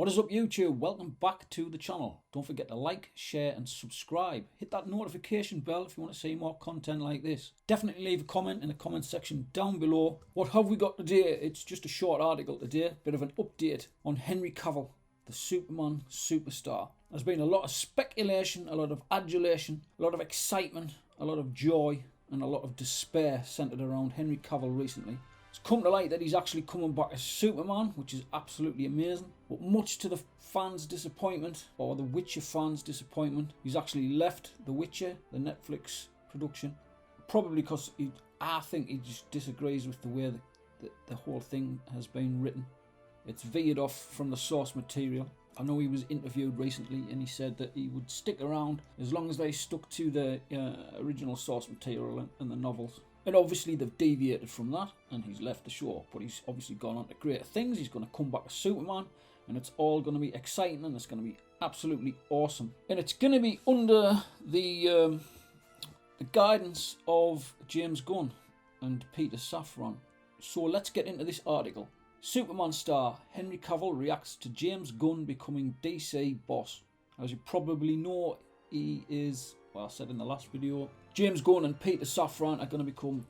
What is up YouTube? Welcome back to the channel. Don't forget to like, share and subscribe. Hit that notification bell if you want to see more content like this. Definitely leave a comment in the comment section down below. What have we got today? It's just a short article today. Bit of an update on Henry Cavill, the Superman superstar. There's been a lot of speculation, a lot of adulation, a lot of excitement, a lot of joy and a lot of despair centered around Henry Cavill recently. It's come to light that he's actually coming back as Superman, which is absolutely amazing. But much to the fans' disappointment, or the Witcher fans' disappointment, he's actually left The Witcher, the Netflix production. Probably because I think he just disagrees with the way the whole thing has been written. It's veered off from the source material. I know he was interviewed recently and he said that he would stick around as long as they stuck to the original source material and the novels. And obviously they've deviated from that and he's left the show. But he's obviously gone on to greater things. He's going to come back as Superman and it's all going to be exciting and it's going to be absolutely awesome. And it's going to be under the guidance of James Gunn and Peter Safran. So let's get into this article. Superman star Henry Cavill reacts to James Gunn becoming DC boss. As you probably know, he is, well, I said in the last video, James Gunn and Peter Safran are going to become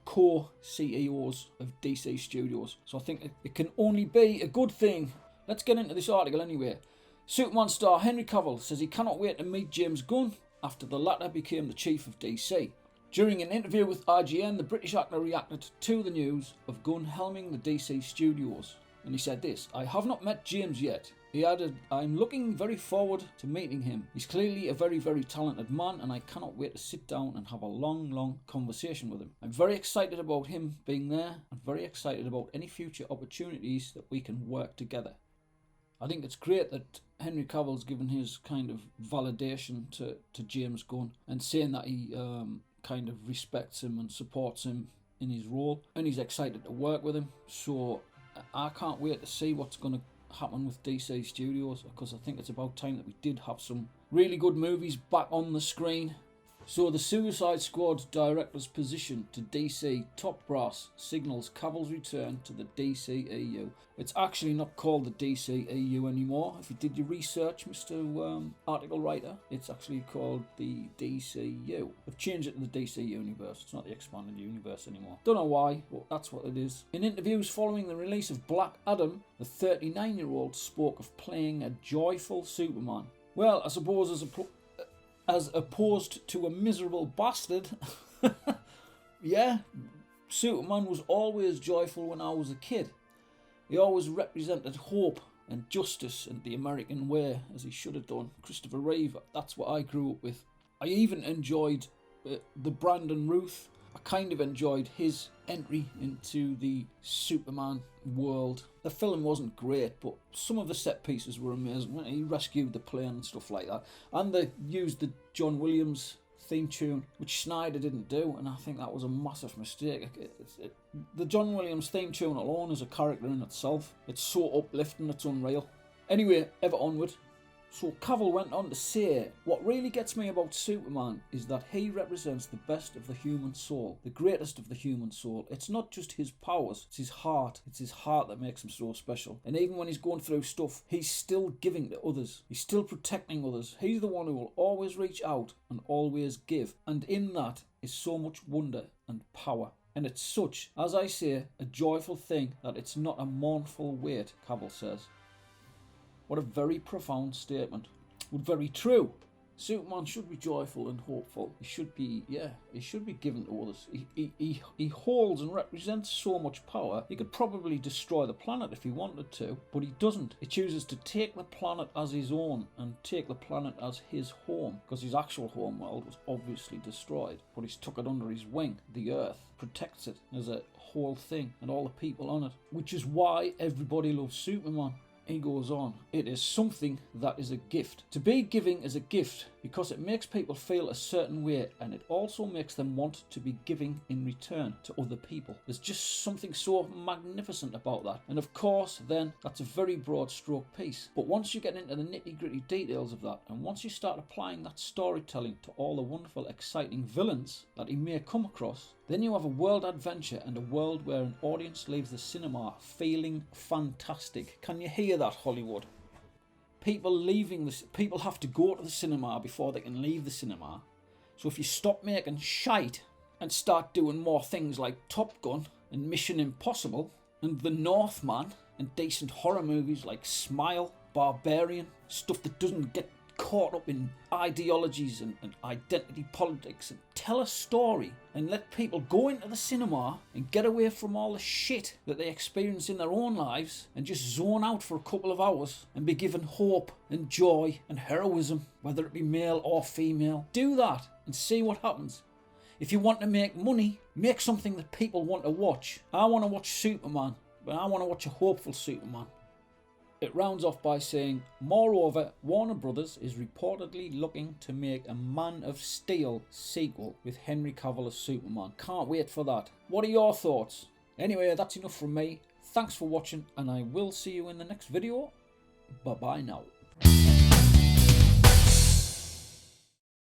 co-CEOs of DC Studios. So I think it can only be a good thing. Let's get into this article anyway. Superman star Henry Cavill says he cannot wait to meet James Gunn after the latter became the chief of DC. During an interview with IGN, the British actor reacted to the news of Gunn helming the DC Studios. And he said this: "I have not met James yet." He added, "I'm looking very forward to meeting him. He's clearly a very, very talented man and I cannot wait to sit down and have a long conversation with him. I'm very excited about him being there and very excited about any future opportunities that we can work together." I think it's great that Henry Cavill's given his kind of validation to James Gunn and saying that he kind of respects him and supports him in his role and he's excited to work with him. So I can't wait to see what's going to happen with DC Studios, because I think it's about time that we did have some really good movies back on the screen. So the Suicide Squad director's position to DC top brass signals Cavill's return to the DCEU. It's actually not called the DCEU anymore. If you did your research, Mr. Article Writer, it's actually called the DCU. They've changed it to the DC Universe. It's not the Expanded Universe anymore. Don't know why, but that's what it is. In interviews following the release of Black Adam, the 39-year-old spoke of playing a joyful Superman. Well, I suppose as opposed to a miserable bastard. Yeah, Superman was always joyful when I was a kid. He always represented hope and justice and the American way, as he should have done. Christopher Reeve, that's what I grew up with. I even enjoyed the Brandon Routh. I kind of enjoyed his entry into the Superman world. The film wasn't great, but some of the set pieces were amazing. He rescued the plane and stuff like that. And they used the John Williams theme tune, which Snyder didn't do, and I think that was a massive mistake. The John Williams theme tune alone is a character in itself. It's so uplifting, it's unreal. Anyway, ever onward. So Cavill went on to say, "What really gets me about Superman is that he represents the best of the human soul, the greatest of the human soul. It's not just his powers, it's his heart. It's his heart that makes him so special. And even when he's going through stuff, he's still giving to others. He's still protecting others. He's the one who will always reach out and always give. And in that is so much wonder and power. And it's such, as I say, a joyful thing that it's not a mournful weight," Cavill says. What a very profound statement. But very true. Superman should be joyful and hopeful. He should be, he should be given to others. He holds and represents so much power. He could probably destroy the planet if he wanted to, but he doesn't. He chooses to take the planet as his own and take the planet as his home, because his actual home world was obviously destroyed, but he's took it under his wing. The Earth protects it as a whole thing and all the people on it, which is why everybody loves Superman. He goes on, "It is something that is a gift. To be giving is a gift because it makes people feel a certain way and it also makes them want to be giving in return to other people. There's just something so magnificent about that. And of course, then, that's a very broad stroke piece. But once you get into the nitty-gritty details of that, and once you start applying that storytelling to all the wonderful, exciting villains that he may come across, then you have a world adventure and a world where an audience leaves the cinema feeling fantastic." Can you hear that, Hollywood? people people have to go to the cinema before they can leave the cinema. So if you stop making shite and start doing more things like Top Gun and Mission Impossible and The Northman and decent horror movies like Smile, Barbarian, stuff that doesn't get caught up in ideologies and identity politics, and tell a story and let people go into the cinema and get away from all the shit that they experience in their own lives and just zone out for a couple of hours and be given hope and joy and heroism, whether it be male or female. Do that and see what happens. If you want to make money, make something that people want to watch. I want to watch Superman, but I want to watch a hopeful Superman. It rounds off by saying, moreover, Warner Brothers is reportedly looking to make a Man of Steel sequel with Henry Cavill as Superman. Can't wait for that. What are your thoughts? Anyway, that's enough from me. Thanks for watching, and I will see you in the next video. Bye bye now.